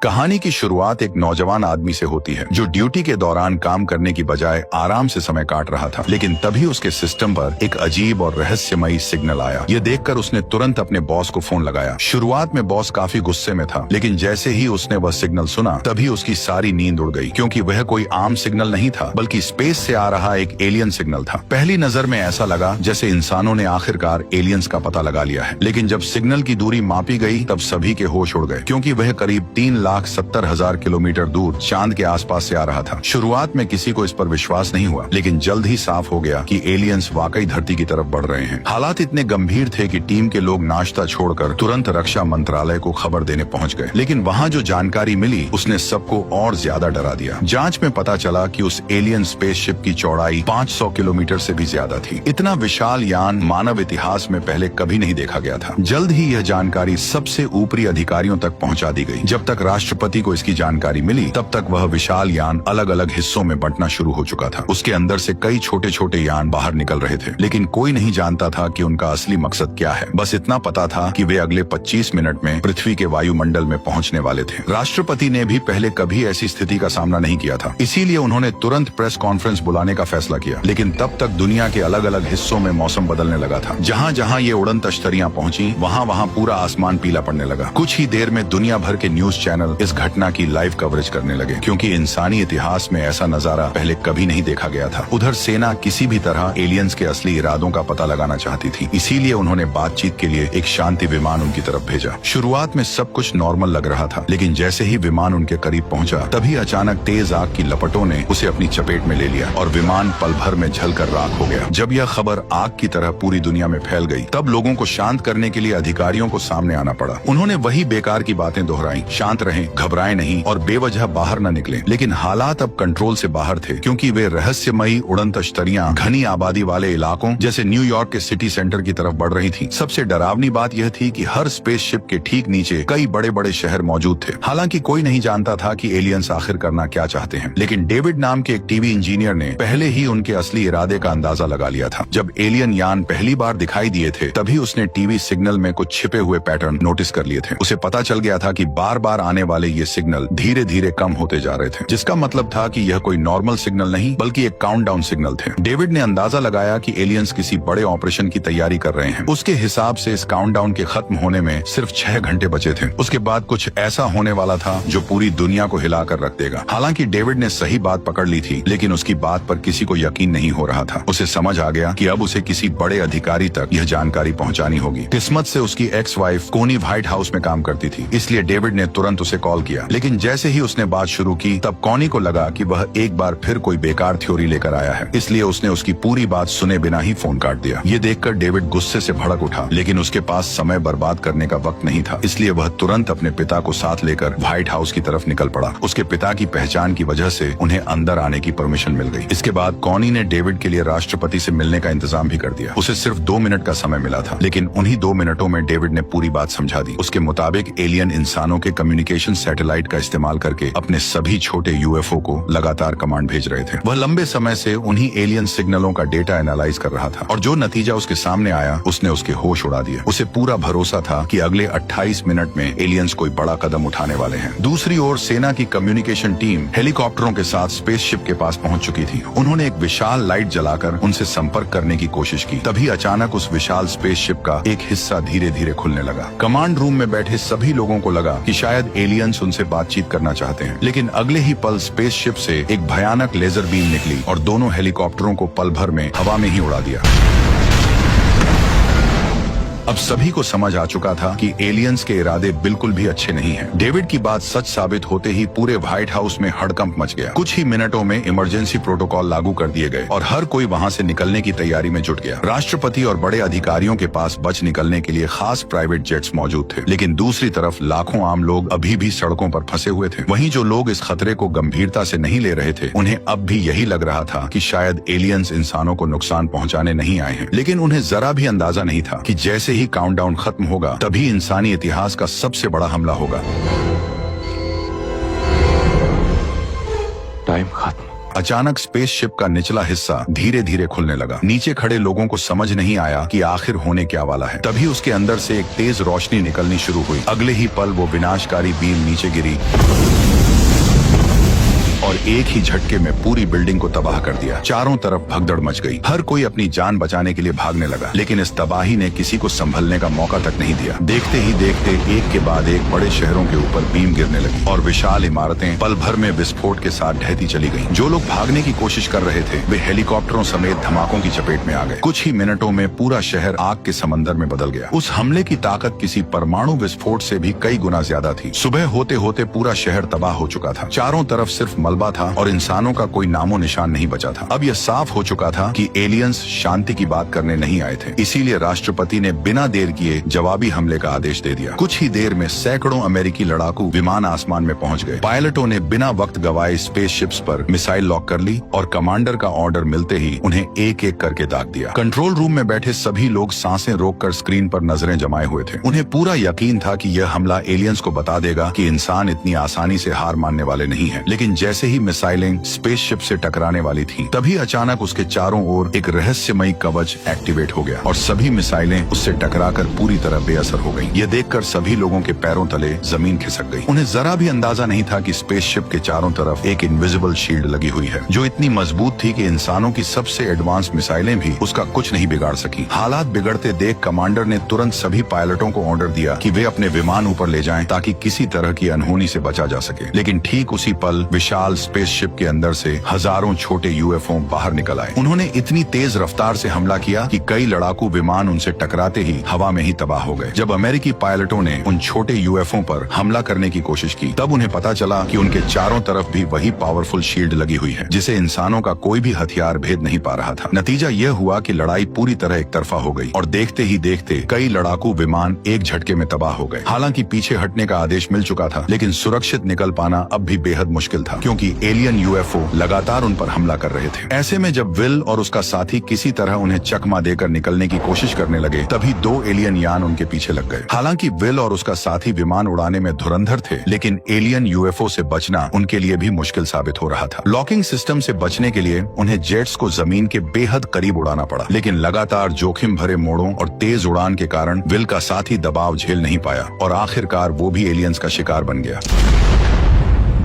कहानी की शुरुआत एक नौजवान आदमी से होती है जो ड्यूटी के दौरान काम करने की बजाय आराम से समय काट रहा था। लेकिन तभी उसके सिस्टम पर एक अजीब और रहस्यमयी सिग्नल आया। ये देखकर उसने तुरंत अपने बॉस को फोन लगाया। शुरुआत में बॉस काफी गुस्से में था, लेकिन जैसे ही उसने वह सिग्नल सुना तभी उसकी सारी नींद उड़ गई, क्योंकि वह कोई आम सिग्नल नहीं था बल्कि स्पेस से आ रहा एक एलियन सिग्नल था। पहली नजर में ऐसा लगा जैसे इंसानों ने आखिरकार एलियंस का पता लगा लिया है। लेकिन जब सिग्नल की दूरी मापी गई तब सभी के होश उड़ गए, क्योंकि वह करीब 3,70,000 किलोमीटर दूर चांद के आसपास से आ रहा था। शुरुआत में किसी को इस पर विश्वास नहीं हुआ, लेकिन जल्द ही साफ हो गया कि एलियंस वाकई धरती की तरफ बढ़ रहे हैं। हालात इतने गंभीर थे कि टीम के लोग नाश्ता छोड़कर तुरंत रक्षा मंत्रालय को खबर देने पहुंच गए। लेकिन वहां जो जानकारी मिली उसने सबको और ज्यादा डरा दिया। जांच में पता चला कि उस एलियन स्पेसशिप की चौड़ाई 500 किलोमीटर से भी ज्यादा थी। इतना विशाल यान मानव इतिहास में पहले कभी नहीं देखा गया था। जल्द ही यह जानकारी सबसे ऊपरी अधिकारियों तक पहुंचा दी गई। जब तक राष्ट्रपति को इसकी जानकारी मिली तब तक वह विशाल यान अलग अलग हिस्सों में बंटना शुरू हो चुका था। उसके अंदर से कई छोटे छोटे यान बाहर निकल रहे थे, लेकिन कोई नहीं जानता था कि उनका असली मकसद क्या है। बस इतना पता था कि वे अगले 25 मिनट में पृथ्वी के वायुमंडल में पहुंचने वाले थे। राष्ट्रपति ने भी पहले कभी ऐसी स्थिति का सामना नहीं किया था, इसीलिए उन्होंने तुरंत प्रेस कॉन्फ्रेंस बुलाने का फैसला किया। लेकिन तब तक दुनिया के अलग अलग हिस्सों में मौसम बदलने लगा था। जहाँ जहाँ ये उड़न तश्तरियां पहुंची वहाँ वहाँ पूरा आसमान पीला पड़ने लगा। कुछ ही देर में दुनिया भर के न्यूज चैनल इस घटना की लाइव कवरेज करने लगे, क्योंकि इंसानी इतिहास में ऐसा नजारा पहले कभी नहीं देखा गया था। उधर सेना किसी भी तरह एलियंस के असली इरादों का पता लगाना चाहती थी, इसीलिए उन्होंने बातचीत के लिए एक शांति विमान उनकी तरफ भेजा। शुरुआत में सब कुछ नॉर्मल लग रहा था, लेकिन जैसे ही विमान उनके करीब पहुंचा तभी अचानक तेज आग की लपटों ने उसे अपनी चपेट में ले लिया और विमान पल भर में जलकर राख हो गया। जब यह खबर आग की तरह पूरी दुनिया में फैल गई तब लोगों को शांत करने के लिए अधिकारियों को सामने आना पड़ा। उन्होंने वही बेकार की बातें दोहराई, शांत रहें, घबराएं नहीं और बेवजह बाहर न निकलें। लेकिन हालात अब कंट्रोल से बाहर थे, क्योंकि वे रहस्यमयी उड़न तश्तरियां घनी आबादी वाले इलाकों जैसे न्यूयॉर्क के सिटी सेंटर की तरफ बढ़ रही थी। सबसे डरावनी बात यह थी कि हर स्पेसशिप के ठीक नीचे कई बड़े बड़े शहर मौजूद थे। हालांकि कोई नहीं जानता था कि एलियंस आखिर करना क्या चाहते हैं, लेकिन डेविड नाम के एक टीवी इंजीनियर ने पहले ही उनके असली इरादे का अंदाजा लगा लिया था। जब एलियन यान पहली बार दिखाई दिए थे तभी उसने टीवी सिग्नल में कुछ छिपे हुए पैटर्न नोटिस कर लिए थे। उसे पता चल गया था कि बार बार आने वाले ये सिग्नल धीरे धीरे कम होते जा रहे थे, जिसका मतलब था कि यह कोई नॉर्मल सिग्नल नहीं बल्कि एक काउंटडाउन सिग्नल थे। डेविड ने अंदाजा लगाया कि एलियंस किसी बड़े ऑपरेशन की तैयारी कर रहे हैं। उसके हिसाब से इस काउंटडाउन के खत्म होने में सिर्फ 6 घंटे बचे थे। उसके बाद कुछ ऐसा होने वाला था जो पूरी दुनिया को हिलाकर रख देगा। हालांकि डेविड ने सही बात पकड़ ली थी, लेकिन उसकी बात पर किसी को यकीन नहीं हो रहा था। उसे समझ आ गया कि अब उसे किसी बड़े अधिकारी तक यह जानकारी पहुंचानी होगी। किस्मत से उसकी एक्स वाइफ कोनी व्हाइट हाउस में काम करती थी, इसलिए डेविड ने तुरंत उसे कॉल किया। लेकिन जैसे ही उसने बात शुरू की तब कॉनी को लगा कि वह एक बार फिर कोई बेकार थ्योरी लेकर आया है, इसलिए उसने उसकी पूरी बात सुने बिना ही फोन काट दिया। ये देखकर डेविड गुस्से से भड़क उठा, लेकिन उसके पास समय बर्बाद करने का वक्त नहीं था, इसलिए वह तुरंत अपने पिता को साथ लेकर व्हाइट हाउस की तरफ निकल पड़ा। उसके पिता की पहचान की वजह से उन्हें अंदर आने की परमिशन मिल गई। इसके बाद कॉनी ने डेविड के लिए राष्ट्रपति से मिलने का इंतजाम भी कर दिया। उसे सिर्फ 2 मिनट का समय मिला था, लेकिन उन्हीं 2 मिनटों में डेविड ने पूरी बात समझा दी। उसके मुताबिक एलियन इंसानों के कम्युनिकेशन सैटेलाइट का इस्तेमाल करके अपने सभी छोटे यूएफओ को लगातार कमांड भेज रहे थे। वह लंबे समय से उन्हीं एलियन सिग्नलों का डेटा एनालाइज कर रहा था, और जो नतीजा उसके सामने आया उसने उसके होश उड़ा दिए। उसे पूरा भरोसा था कि अगले 28 मिनट में एलियंस कोई बड़ा कदम उठाने वाले हैं। दूसरी ओर सेना की कम्युनिकेशन टीम हेलीकॉप्टरों के साथ स्पेसशिप के पास पहुंच चुकी थी। उन्होंने एक विशाल लाइट जलाकर उनसे संपर्क करने की कोशिश की। तभी अचानक उस विशाल स्पेसशिप का एक हिस्सा धीरे धीरे खुलने लगा। कमांड रूम में बैठे सभी लोगों को लगा कि शायद एलियंस उनसे बातचीत करना चाहते हैं, लेकिन अगले ही पल स्पेसशिप से एक भयानक लेजर बीम निकली और दोनों हेलीकॉप्टरों को पल भर में हवा में ही उड़ा दिया। अब सभी को समझ आ चुका था कि एलियंस के इरादे बिल्कुल भी अच्छे नहीं हैं। डेविड की बात सच साबित होते ही पूरे व्हाइट हाउस में हड़कंप मच गया। कुछ ही मिनटों में इमरजेंसी प्रोटोकॉल लागू कर दिए गए और हर कोई वहां से निकलने की तैयारी में जुट गया। राष्ट्रपति और बड़े अधिकारियों के पास बच निकलने के लिए खास प्राइवेट जेट्स मौजूद थे, लेकिन दूसरी तरफ लाखों आम लोग अभी भी सड़कों पर फंसे हुए थे। वहीं जो लोग इस खतरे को गंभीरता से नहीं ले रहे थे, उन्हें अब भी यही लग रहा था कि शायद एलियंस इंसानों को नुकसान पहुंचाने नहीं आए हैं। लेकिन उन्हें जरा भी अंदाजा नहीं था कि जैसे ही काउंटडाउन खत्म होगा तभी इंसानी इतिहास का सबसे बड़ा हमला होगा। टाइम खत्म। अचानक स्पेसशिप का निचला हिस्सा धीरे धीरे खुलने लगा। नीचे खड़े लोगों को समझ नहीं आया कि आखिर होने क्या वाला है। तभी उसके अंदर से एक तेज रोशनी निकलनी शुरू हुई। अगले ही पल वो विनाशकारी बीम नीचे गिरी और एक ही झटके में पूरी बिल्डिंग को तबाह कर दिया। चारों तरफ भगदड़ मच गई। हर कोई अपनी जान बचाने के लिए भागने लगा, लेकिन इस तबाही ने किसी को संभलने का मौका तक नहीं दिया। देखते ही देखते एक के बाद एक बड़े शहरों के ऊपर बीम गिरने लगी और विशाल इमारतें पल भर में विस्फोट के साथ ढहती चली गईं। जो लोग भागने की कोशिश कर रहे थे वे हेलीकॉप्टरों समेत धमाकों की चपेट में आ गए। कुछ ही मिनटों में पूरा शहर आग के समंदर में बदल गया। उस हमले की ताकत किसी परमाणु विस्फोट से भी कई गुना ज्यादा थी। सुबह होते होते पूरा शहर तबाह हो चुका था। चारों तरफ सिर्फ मलबा था और इंसानों का कोई नामो निशान नहीं बचा था। अब यह साफ हो चुका था कि एलियंस शांति की बात करने नहीं आए थे। इसीलिए राष्ट्रपति ने बिना देर किए जवाबी हमले का आदेश दे दिया। कुछ ही देर में सैकड़ों अमेरिकी लड़ाकू विमान आसमान में पहुंच गए। पायलटों ने बिना वक्त गवाए स्पेसशिप्स पर मिसाइल लॉक कर ली और कमांडर का ऑर्डर मिलते ही उन्हें एक एक करके दाग दिया। कंट्रोल रूम में बैठे सभी लोग सांसें रोककर स्क्रीन पर नजरें जमाए हुए थे। उन्हें पूरा यकीन था कि यह हमला एलियंस को बता देगा कि इंसान इतनी आसानी से हार मानने वाले नहीं है। लेकिन जैसे ही मिसाइलें स्पेसशिप से टकराने वाली थी, तभी अचानक उसके चारों ओर एक रहस्यमयी कवच एक्टिवेट हो गया और सभी मिसाइलें उससे टकराकर पूरी तरह बेअसर हो गईं। यह देखकर सभी लोगों के पैरों तले जमीन खिसक गई। उन्हें जरा भी अंदाजा नहीं था कि स्पेसशिप के चारों तरफ एक इनविजिबल शील्ड लगी हुई है, जो इतनी मजबूत थी कि इंसानों की सबसे एडवांस मिसाइलें भी उसका कुछ नहीं बिगाड़ सकी। हालात बिगड़ते देख कमांडर ने तुरंत सभी पायलटों को ऑर्डर दिया कि वे अपने विमान ऊपर ले जाएं ताकि किसी तरह की अनहोनी से बचा जा सके। लेकिन ठीक उसी पल विशाल स्पेसशिप के अंदर से हजारों छोटे यूएफओ बाहर निकल आए। उन्होंने इतनी तेज रफ्तार से हमला किया कि कई लड़ाकू विमान उनसे टकराते ही हवा में ही तबाह हो गए। जब अमेरिकी पायलटों ने उन छोटे यूएफओ पर हमला करने की कोशिश की, तब उन्हें पता चला कि उनके चारों तरफ भी वही पावरफुल शील्ड लगी हुई है, जिसे इंसानों का कोई भी हथियार भेद नहीं पा रहा था। नतीजा यह हुआ कि लड़ाई पूरी तरह एक तरफा हो गई और देखते ही देखते कई लड़ाकू विमान एक झटके में तबाह हो गए। हालांकि पीछे हटने का आदेश मिल चुका था, लेकिन सुरक्षित निकल पाना अब भी बेहद मुश्किल था, क्योंकि एलियन यूएफओ लगातार उन पर हमला कर रहे थे। ऐसे में जब विल और उसका साथी किसी तरह उन्हें चकमा देकर निकलने की कोशिश करने लगे, तभी दो एलियन यान उनके पीछे लग गए। हालांकि विल और उसका साथी विमान उड़ाने में धुरंधर थे, लेकिन एलियन यूएफओ से बचना उनके लिए भी मुश्किल साबित हो रहा था। लॉकिंग सिस्टम से बचने के लिए उन्हें जेट्स को जमीन के बेहद करीब उड़ाना पड़ा, लेकिन लगातार जोखिम भरे मोड़ों और तेज उड़ान के कारण विल का साथी दबाव झेल नहीं पाया और आखिरकार वो भी एलियंस का शिकार बन गया।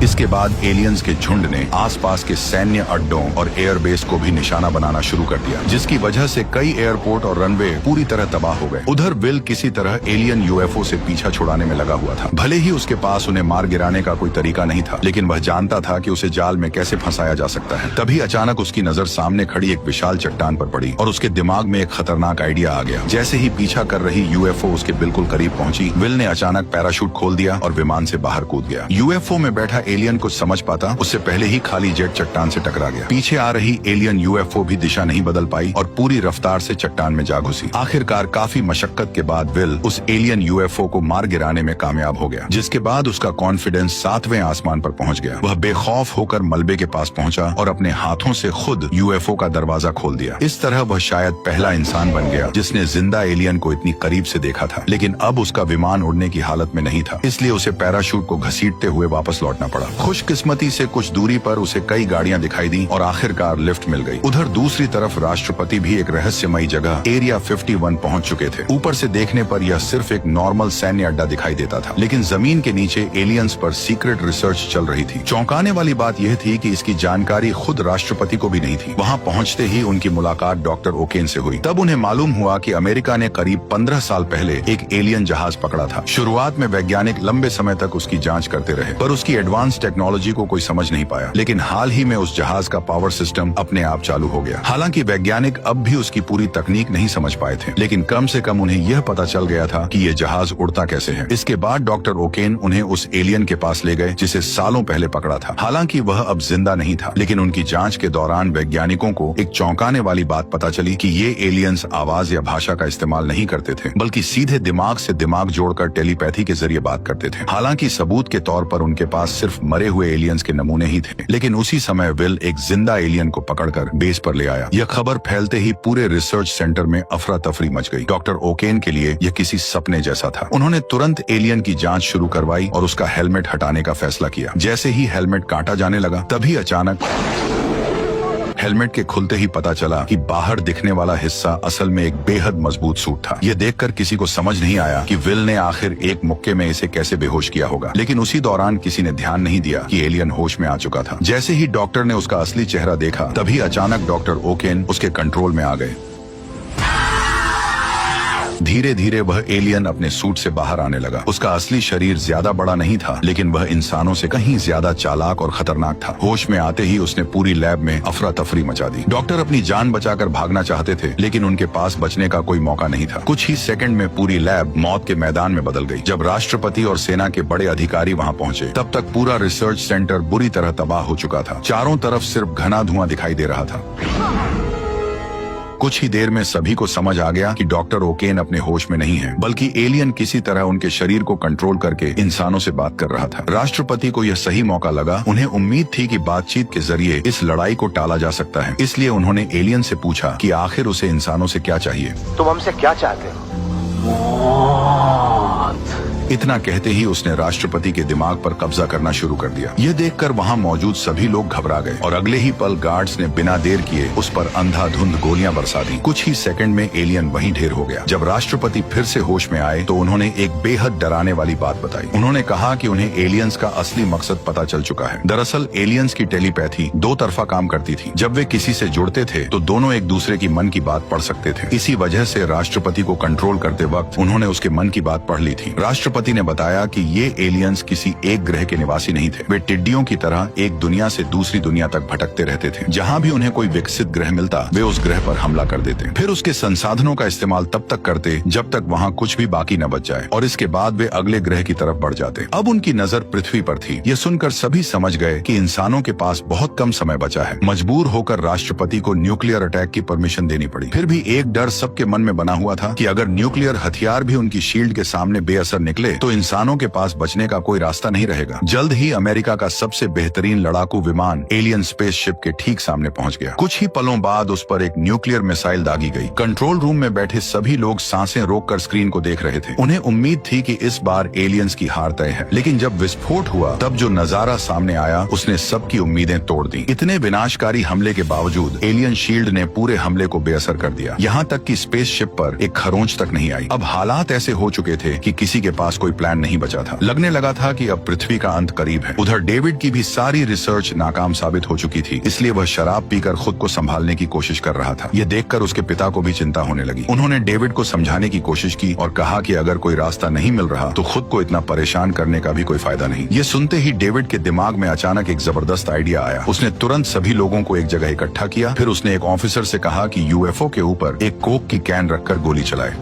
इसके बाद एलियंस के झुंड ने आसपास के सैन्य अड्डों और एयरबेस को भी निशाना बनाना शुरू कर दिया, जिसकी वजह से कई एयरपोर्ट और रनवे पूरी तरह तबाह हो गए। उधर विल किसी तरह एलियन यूएफओ से पीछा छुड़ाने में लगा हुआ था। भले ही उसके पास उन्हें मार गिराने का कोई तरीका नहीं था, लेकिन वह जानता था कि उसे जाल में कैसे फंसाया जा सकता है। तभी अचानक उसकी नजर सामने खड़ी एक विशाल चट्टान पर पड़ी और उसके दिमाग में एक खतरनाक आइडिया आ गया। जैसे ही पीछा कर रही यूएफओ उसके बिल्कुल करीब पहुंची, विल ने अचानक पैराशूट खोल दिया और विमान से बाहर कूद गया। यूएफओ में बैठा एलियन कुछ समझ पाता उससे पहले ही खाली जेट चट्टान से टकरा गया। पीछे आ रही एलियन यूएफओ भी दिशा नहीं बदल पाई और पूरी रफ्तार से चट्टान में जा घुसी। आखिरकार काफी मशक्कत के बाद विल उस एलियन यूएफओ को मार गिराने में कामयाब हो गया, जिसके बाद उसका कॉन्फिडेंस 7वें आसमान पर पहुंच गया। वह बेखौफ होकर मलबे के पास पहुंचा और अपने हाथों से खुद यूएफओ का दरवाजा खोल दिया। इस तरह वह शायद पहला इंसान बन गया जिसने जिंदा एलियन को इतनी करीब से देखा था, लेकिन अब उसका विमान उड़ने की हालत में नहीं था, इसलिए उसे पैराशूट को घसीटते हुए वापस लौटना पड़ा। खुशकिस्मती से कुछ दूरी पर उसे कई गाड़ियां दिखाई दी और आखिरकार लिफ्ट मिल गई। उधर दूसरी तरफ राष्ट्रपति भी एक रहस्यमयी जगह एरिया 51 पहुंच चुके थे। ऊपर से देखने पर यह सिर्फ एक नॉर्मल सैन्य अड्डा दिखाई देता था, लेकिन जमीन के नीचे एलियंस पर सीक्रेट रिसर्च चल रही थी। चौंकाने वाली बात यह थी कि इसकी जानकारी खुद राष्ट्रपति को भी नहीं थी। वहां पहुंचते ही उनकी मुलाकात डॉक्टर ओकेन से हुई। तब उन्हें मालूम हुआ कि अमेरिका ने करीब 15 साल पहले एक एलियन जहाज पकड़ा था। शुरुआत में वैज्ञानिक लंबे समय तक उसकी जांच करते रहे, पर उसकी एडवांस टेक्नोलॉजी को कोई समझ नहीं पाया। लेकिन हाल ही में उस जहाज का पावर सिस्टम अपने आप चालू हो गया। हालांकि वैज्ञानिक अब भी उसकी पूरी तकनीक नहीं समझ पाए थे, लेकिन कम से कम उन्हें यह पता चल गया था कि ये जहाज उड़ता कैसे है। इसके बाद डॉक्टर ओकेन उन्हें उस एलियन के पास ले गए जिसे सालों पहले पकड़ा था। हालांकि वह अब जिंदा नहीं था, लेकिन उनकी जांच के दौरान वैज्ञानिकों को एक चौंकाने वाली बात पता चली कि ये एलियंस आवाज या भाषा का इस्तेमाल नहीं करते थे, बल्कि सीधे दिमाग से दिमाग जोड़कर टेलीपैथी के जरिए बात करते थे। हालांकि सबूत के तौर पर उनके पास सिर्फ मरे हुए एलियंस के नमूने ही थे, लेकिन उसी समय विल एक जिंदा एलियन को पकड़कर बेस पर ले आया। यह खबर फैलते ही पूरे रिसर्च सेंटर में अफरा तफरी मच गई। डॉक्टर ओकेन के लिए यह किसी सपने जैसा था। उन्होंने तुरंत एलियन की जांच शुरू करवाई और उसका हेलमेट हटाने का फैसला किया। जैसे ही हेलमेट काटा जाने लगा, तभी अचानक हेलमेट के खुलते ही पता चला कि बाहर दिखने वाला हिस्सा असल में एक बेहद मजबूत सूट था। यह देखकर किसी को समझ नहीं आया कि विल ने आखिर एक मुक्के में इसे कैसे बेहोश किया होगा। लेकिन उसी दौरान किसी ने ध्यान नहीं दिया कि एलियन होश में आ चुका था। जैसे ही डॉक्टर ने उसका असली चेहरा देखा, तभी अचानक डॉक्टर ओकेन उसके कंट्रोल में आ गए। धीरे धीरे वह एलियन अपने सूट से बाहर आने लगा। उसका असली शरीर ज्यादा बड़ा नहीं था, लेकिन वह इंसानों से कहीं ज्यादा चालाक और खतरनाक था। होश में आते ही उसने पूरी लैब में अफरा तफरी मचा दी। डॉक्टर अपनी जान बचाकर भागना चाहते थे, लेकिन उनके पास बचने का कोई मौका नहीं था। कुछ ही सेकंड में पूरी लैब मौत के मैदान में बदल गई। जब राष्ट्रपति और सेना के बड़े अधिकारी वहां पहुंचे, तब तक पूरा रिसर्च सेंटर बुरी तरह तबाह हो चुका था। चारों तरफ सिर्फ घना धुआं दिखाई दे रहा था। कुछ ही देर में सभी को समझ आ गया कि डॉक्टर ओकेन अपने होश में नहीं है, बल्कि एलियन किसी तरह उनके शरीर को कंट्रोल करके इंसानों से बात कर रहा था। राष्ट्रपति को यह सही मौका लगा। उन्हें उम्मीद थी कि बातचीत के जरिए इस लड़ाई को टाला जा सकता है। इसलिए उन्होंने एलियन से पूछा कि आखिर उसे इंसानों से क्या चाहिए। तुम हमसे क्या चाहते हो? इतना कहते ही उसने राष्ट्रपति के दिमाग पर कब्जा करना शुरू कर दिया। यह देखकर वहां मौजूद सभी लोग घबरा गए और अगले ही पल गार्ड्स ने बिना देर किए उस पर अंधाधुंध गोलियां बरसा दी। कुछ ही सेकंड में एलियन वहीं ढेर हो गया। जब राष्ट्रपति फिर से होश में आए तो उन्होंने एक बेहद डराने वाली बात बताई। उन्होंने कहा कि उन्हें एलियंस का असली मकसद पता चल चुका है। दरअसल एलियंस की टेलीपैथी दो तरफा काम करती थी। जब वे किसी से जुड़ते थे तो दोनों एक दूसरे की मन की बात पढ़ सकते थे। इसी वजह से राष्ट्रपति को कंट्रोल करते वक्त उन्होंने उसके मन की बात पढ़ ली थी। राष्ट्रपति ने बताया कि ये एलियंस किसी एक ग्रह के निवासी नहीं थे। वे टिड्डियों की तरह एक दुनिया से दूसरी दुनिया तक भटकते रहते थे। जहाँ भी उन्हें कोई विकसित ग्रह मिलता, वे उस ग्रह पर हमला कर देते। फिर उसके संसाधनों का इस्तेमाल तब तक करते जब तक वहाँ कुछ भी बाकी न बच जाए, और इसके बाद वे अगले ग्रह की तरफ बढ़ जाते। अब उनकी नजर पृथ्वी पर थी। ये सुनकर सभी समझ गए कि इंसानों के पास बहुत कम समय बचा है। मजबूर होकर राष्ट्रपति को न्यूक्लियर अटैक की परमिशन देनी पड़ी। फिर भी एक डर सबके मन में बना हुआ था कि अगर न्यूक्लियर हथियार भी उनकी शील्ड के सामने बेअसर निकले तो इंसानों के पास बचने का कोई रास्ता नहीं रहेगा। जल्द ही अमेरिका का सबसे बेहतरीन लड़ाकू विमान एलियन स्पेसशिप के ठीक सामने पहुंच गया। कुछ ही पलों बाद उस पर एक न्यूक्लियर मिसाइल दागी गई। कंट्रोल रूम में बैठे सभी लोग सांसें रोककर स्क्रीन को देख रहे थे। उन्हें उम्मीद थी कि इस बार एलियंस की हार तय है, लेकिन जब विस्फोट हुआ तब जो नजारा सामने आया उसने सबकी उम्मीदें तोड़ दी। इतने विनाशकारी हमले के बावजूद एलियन शील्ड ने पूरे हमले को बेअसर कर दिया। यहाँ तक कि स्पेसशिप पर एक खरोंच तक नहीं आई। अब हालात ऐसे हो चुके थे कि किसी के पास कोई प्लान नहीं बचा था। लगने लगा था कि अब पृथ्वी का अंत करीब है। उधर डेविड की भी सारी रिसर्च नाकाम साबित हो चुकी थी, इसलिए वह शराब पीकर खुद को संभालने की कोशिश कर रहा था। यह देखकर उसके पिता को भी चिंता होने लगी। उन्होंने डेविड को समझाने की कोशिश की और कहा कि अगर कोई रास्ता नहीं मिल रहा तो खुद को इतना परेशान करने का भी कोई फायदा नहीं। ये सुनते ही डेविड के दिमाग में अचानक एक जबरदस्त आइडिया आया। उसने तुरंत सभी लोगों को एक जगह इकट्ठा किया। फिर उसने एक ऑफिसर से कहा कि यूएफओ के ऊपर एक कोक की कैन रखकर गोली चलाए।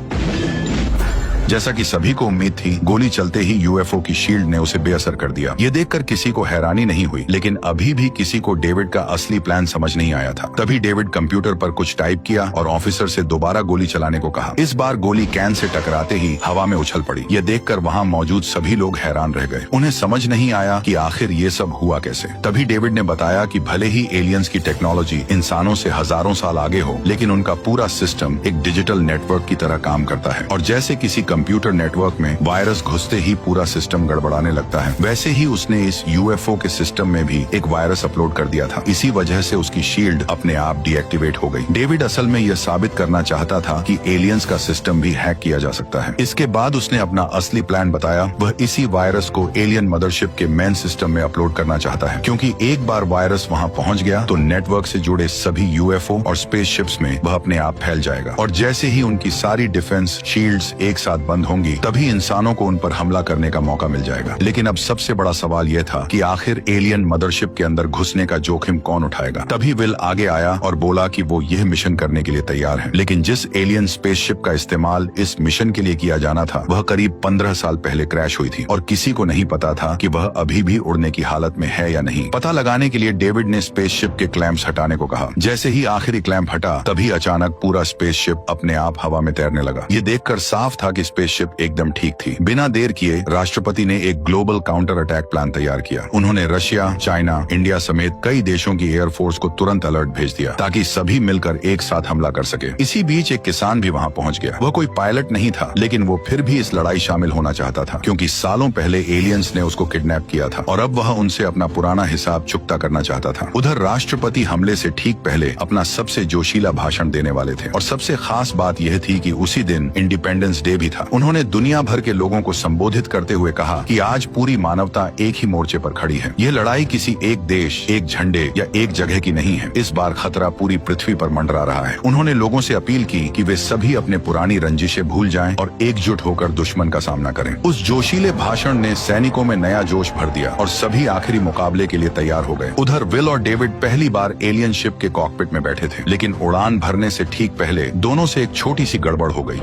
जैसा कि सभी को उम्मीद थी, गोली चलते ही यूएफओ की शील्ड ने उसे बेअसर कर दिया। ये देखकर किसी को हैरानी नहीं हुई, लेकिन अभी भी किसी को डेविड का असली प्लान समझ नहीं आया था। तभी डेविड कंप्यूटर पर कुछ टाइप किया और ऑफिसर से दोबारा गोली चलाने को कहा। इस बार गोली कैन से टकराते ही हवा में उछल पड़ी। ये देखकर वहाँ मौजूद सभी लोग हैरान रह गए। उन्हें समझ नहीं आया कि आखिर ये सब हुआ कैसे। तभी डेविड ने बताया कि भले ही एलियंस की टेक्नोलॉजी इंसानों से हजारों साल आगे हो, लेकिन उनका पूरा सिस्टम एक डिजिटल नेटवर्क की तरह काम करता है, और जैसे किसी कंप्यूटर नेटवर्क में वायरस घुसते ही पूरा सिस्टम गड़बड़ाने लगता है, वैसे ही उसने इस यूएफओ के सिस्टम में भी एक वायरस अपलोड कर दिया था। इसी वजह से उसकी शील्ड अपने आप डीएक्टिवेट हो गई। डेविड असल में यह साबित करना चाहता था कि एलियंस का सिस्टम भी हैक किया जा सकता है। इसके बाद उसने अपना असली प्लान बताया। वह इसी वायरस को एलियन मदरशिप के मेन सिस्टम में अपलोड करना चाहता है, क्योंकि एक बार वायरस वहां पहुंच गया तो नेटवर्क से जुड़े सभी यूएफओ और स्पेसशिप्स में वह अपने आप फैल जाएगा, और जैसे ही उनकी सारी डिफेंस शील्ड्स एक साथ बंद होंगी तभी इंसानों को उन पर हमला करने का मौका मिल जाएगा। लेकिन अब सबसे बड़ा सवाल यह था कि आखिर एलियन मदरशिप के अंदर घुसने का जोखिम कौन उठाएगा। तभी विल आगे आया और बोला कि वो यह मिशन करने के लिए तैयार है, लेकिन जिस एलियन स्पेसशिप का इस्तेमाल इस मिशन के लिए किया जाना था वह करीब 15 साल पहले क्रैश हुई थी, और किसी को नहीं पता था कि वह अभी भी उड़ने की हालत में है या नहीं। पता लगाने के लिए डेविड ने स्पेसशिप के क्लैंप्स हटाने को कहा। जैसे ही आखिरी क्लैंप हटा, तभी अचानक पूरा स्पेसशिप अपने आप हवा में तैरने लगा। ये देखकर साफ था कि स्पेसशिप एकदम ठीक थी। बिना देर किए राष्ट्रपति ने एक ग्लोबल काउंटर अटैक प्लान तैयार किया। उन्होंने रशिया, चाइना, इंडिया समेत कई देशों की एयरफोर्स को तुरंत अलर्ट भेज दिया ताकि सभी मिलकर एक साथ हमला कर सके। इसी बीच एक किसान भी वहां पहुंच गया। वह कोई पायलट नहीं था, लेकिन वो फिर भी इस लड़ाई शामिल होना चाहता था क्योंकि सालों पहले एलियंस ने उसको किडनैप किया था और अब वह उनसे अपना पुराना हिसाब चुकता करना चाहता था। उधर राष्ट्रपति हमले से ठीक पहले अपना सबसे जोशीला भाषण देने वाले थे और सबसे खास बात यह थी कि उसी दिन इंडिपेंडेंस डे भी था। उन्होंने दुनिया भर के लोगों को संबोधित करते हुए कहा कि आज पूरी मानवता एक ही मोर्चे पर खड़ी है। यह लड़ाई किसी एक देश, एक झंडे या एक जगह की नहीं है। इस बार खतरा पूरी पृथ्वी पर मंडरा रहा है। उन्होंने लोगों से अपील की कि वे सभी अपने पुरानी रंजिशें भूल जाएं और एकजुट होकर दुश्मन का सामना करें। उस जोशीले भाषण ने सैनिकों में नया जोश भर दिया और सभी आखिरी मुकाबले के लिए तैयार हो गए। उधर विल और डेविड पहली बार एलियन शिप के कॉकपिट में बैठे थे, लेकिन उड़ान भरने से ठीक पहले दोनों से एक छोटी सी गड़बड़ हो गई।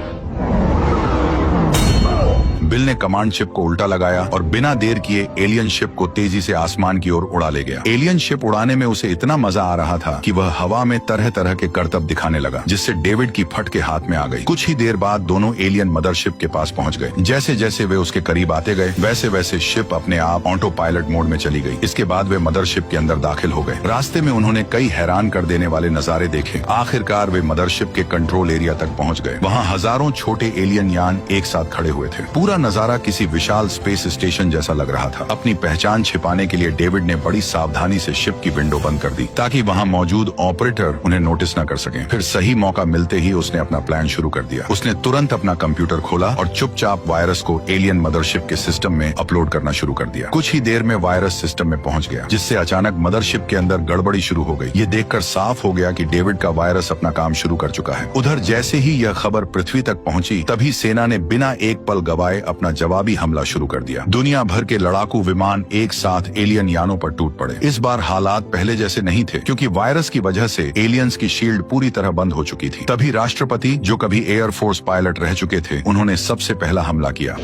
बिल ने कमांड शिप को उल्टा लगाया और बिना देर किए एलियन शिप को तेजी से आसमान की ओर उड़ा ले गया। एलियन शिप उड़ाने में उसे इतना मजा आ रहा था कि वह हवा में तरह तरह के करतब दिखाने लगा, जिससे डेविड की फट के हाथ में आ गई। कुछ ही देर बाद दोनों एलियन मदरशिप के पास पहुंच गए। जैसे जैसे वे उसके करीब आते गए, वैसे वैसे शिप अपने आप ऑटो पायलट मोड में चली गई। इसके बाद वे मदरशिप के अंदर दाखिल हो गए। रास्ते में उन्होंने कई हैरान कर देने वाले नजारे देखे। आखिरकार वे मदरशिप के कंट्रोल एरिया तक पहुंच गए। वहाँ हजारों छोटे एलियन यान एक साथ खड़े हुए थे। पूरा नजारा किसी विशाल स्पेस स्टेशन जैसा लग रहा था। अपनी पहचान छिपाने के लिए डेविड ने बड़ी सावधानी से शिप की विंडो बंद कर दी ताकि वहां मौजूद ऑपरेटर उन्हें नोटिस न कर सकें। फिर सही मौका मिलते ही उसने अपना प्लान शुरू कर दिया। उसने तुरंत अपना कंप्यूटर खोला और चुपचाप वायरस को एलियन मदरशिप के सिस्टम में अपलोड करना शुरू कर दिया। कुछ ही देर में वायरस सिस्टम में पहुंच गया, जिससे अचानक मदरशिप के अंदर गड़बड़ी शुरू हो गई। ये देखकर साफ हो गया कि डेविड का वायरस अपना काम शुरू कर चुका है। उधर जैसे ही यह खबर पृथ्वी तक पहुंची, तभी सेना ने बिना एक पल गवाए अपना जवाबी हमला शुरू कर दिया। दुनिया भर के लड़ाकू विमान एक साथ एलियन यानों पर टूट पड़े। इस बार हालात पहले जैसे नहीं थे क्योंकि वायरस की वजह से एलियंस की शील्ड पूरी तरह बंद हो चुकी थी। तभी राष्ट्रपति, जो कभी एयरफोर्स पायलट रह चुके थे, उन्होंने सबसे पहला हमला किया।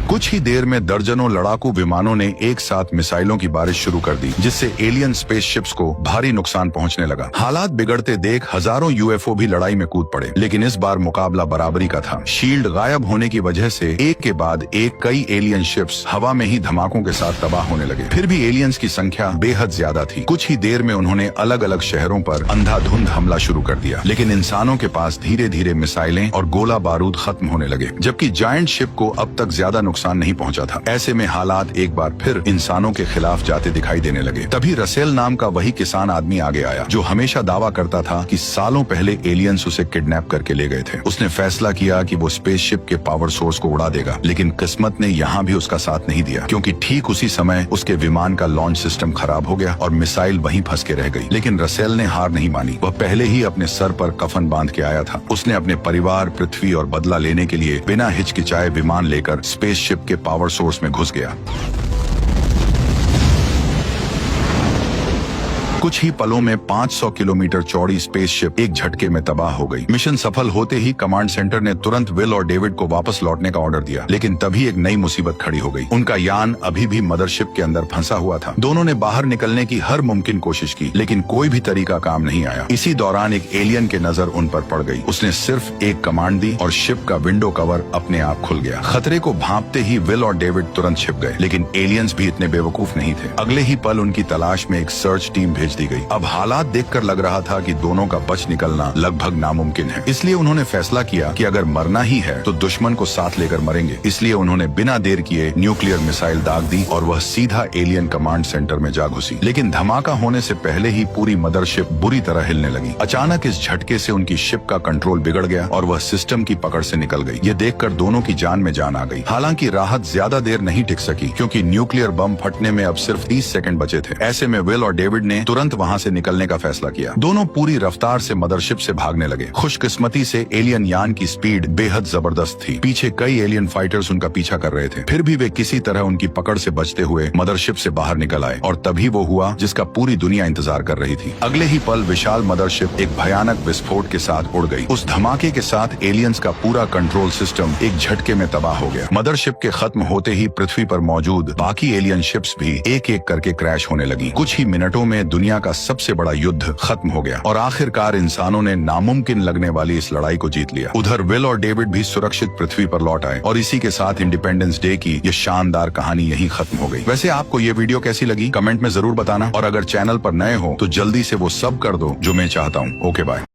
कुछ ही देर में दर्जनों लड़ाकू विमानों ने एक साथ मिसाइलों की बारिश शुरू कर दी, जिससे एलियन स्पेसशिप्स को भारी नुकसान पहुंचने लगा। हालात बिगड़ते देख हजारों यूएफओ भी लड़ाई में कूद पड़े, लेकिन इस बार मुकाबला बराबरी का था। शील्ड गायब होने की वजह से एक के बाद एक कई एलियन शिप्स हवा में ही धमाकों के साथ तबाह होने लगे। फिर भी एलियंस की संख्या बेहद ज्यादा थी। कुछ ही देर में उन्होंने अलग अलग शहरों पर अंधाधुंध हमला शुरू कर दिया, लेकिन इंसानों के पास धीरे धीरे मिसाइलें और गोला बारूद खत्म होने लगे, जबकि जायंट शिप को अब तक ज्यादा नुकसान नहीं पहुंचा था। ऐसे में हालात एक बार फिर इंसानों के खिलाफ जाते दिखाई देने लगे। तभी रसेल नाम का वही किसान आदमी आगे आया जो हमेशा दावा करता था कि सालों पहले एलियंस उसे किडनैप करके ले गए थे। उसने फैसला किया कि वो स्पेसशिप के पावर सोर्स को उड़ा देगा, लेकिन किस्मत ने यहाँ भी उसका साथ नहीं दिया, क्योंकि ठीक उसी समय उसके विमान का लॉन्च सिस्टम खराब हो गया और मिसाइल वहीं फंस के रह गई। लेकिन रसेल ने हार नहीं मानी। वह पहले ही अपने सर पर कफन बांध के आया था। उसने अपने परिवार, पृथ्वी और बदला लेने के लिए बिना हिचकिचाए विमान लेकर स्पेसशिप के पावर सोर्स में घुस गया। कुछ ही पलों में 500 किलोमीटर चौड़ी स्पेसशिप एक झटके में तबाह हो गई। मिशन सफल होते ही कमांड सेंटर ने तुरंत विल और डेविड को वापस लौटने का ऑर्डर दिया, लेकिन तभी एक नई मुसीबत खड़ी हो गई। उनका यान अभी भी मदरशिप के अंदर फंसा हुआ था। दोनों ने बाहर निकलने की हर मुमकिन कोशिश की, लेकिन कोई भी तरीका काम नहीं आया। इसी दौरान एक एलियन की नजर उन पर पड़ गई। उसने सिर्फ एक कमांड दी और शिप का विंडो कवर अपने आप खुल गया। खतरे को भांपते ही विल और डेविड तुरंत छिप गए, लेकिन एलियंस भी इतने बेवकूफ नहीं थे। अगले ही पल उनकी तलाश में एक सर्च टीम भेज दी गई। अब हालात देखकर लग रहा था कि दोनों का बच निकलना लगभग नामुमकिन है। इसलिए उन्होंने फैसला किया कि अगर मरना ही है तो दुश्मन को साथ लेकर मरेंगे। इसलिए उन्होंने बिना देर किए न्यूक्लियर मिसाइल दाग दी और वह सीधा एलियन कमांड सेंटर में जा घुसी। लेकिन धमाका होने से पहले ही पूरी मदरशिप बुरी तरह हिलने लगी। अचानक इस झटके से उनकी शिप का कंट्रोल बिगड़ गया और वह सिस्टम की पकड़ से निकल गई। ये देखकर दोनों की जान में जान आ गई। हालांकि राहत ज्यादा देर नहीं टिक सकी, क्योंकि न्यूक्लियर बम फटने में अब सिर्फ 30 सेकंड बचे थे। ऐसे में विल और डेविड ने तुरंत वहां से निकलने का फैसला किया। दोनों पूरी रफ्तार से मदरशिप से भागने लगे। खुशकिस्मती से एलियन यान की स्पीड बेहद जबरदस्त थी। पीछे कई एलियन फाइटर्स उनका पीछा कर रहे थे। फिर भी वे किसी तरह उनकी पकड़ से बचते हुए मदरशिप से बाहर निकल आए और तभी वो हुआ जिसका पूरी दुनिया इंतजार कर रही थी। अगले ही पल विशाल मदरशिप एक भयानक विस्फोट के साथ उड़ गई। उस धमाके के साथ एलियंस का पूरा कंट्रोल सिस्टम एक झटके में तबाह हो गया। मदरशिप के खत्म होते ही पृथ्वी पर मौजूद बाकी एलियन शिप्स भी एक एक करके क्रैश होने लगी। कुछ ही मिनटों में दुनिया दुनिया का सबसे बड़ा युद्ध खत्म हो गया और आखिरकार इंसानों ने नामुमकिन लगने वाली इस लड़ाई को जीत लिया। उधर विल और डेविड भी सुरक्षित पृथ्वी पर लौट आए और इसी के साथ इंडिपेंडेंस डे की ये शानदार कहानी यहीं खत्म हो गई। वैसे आपको ये वीडियो कैसी लगी कमेंट में जरूर बताना और अगर चैनल पर नए हो तो जल्दी से वो सब कर दो जो मैं चाहता हूँ। Okay bye.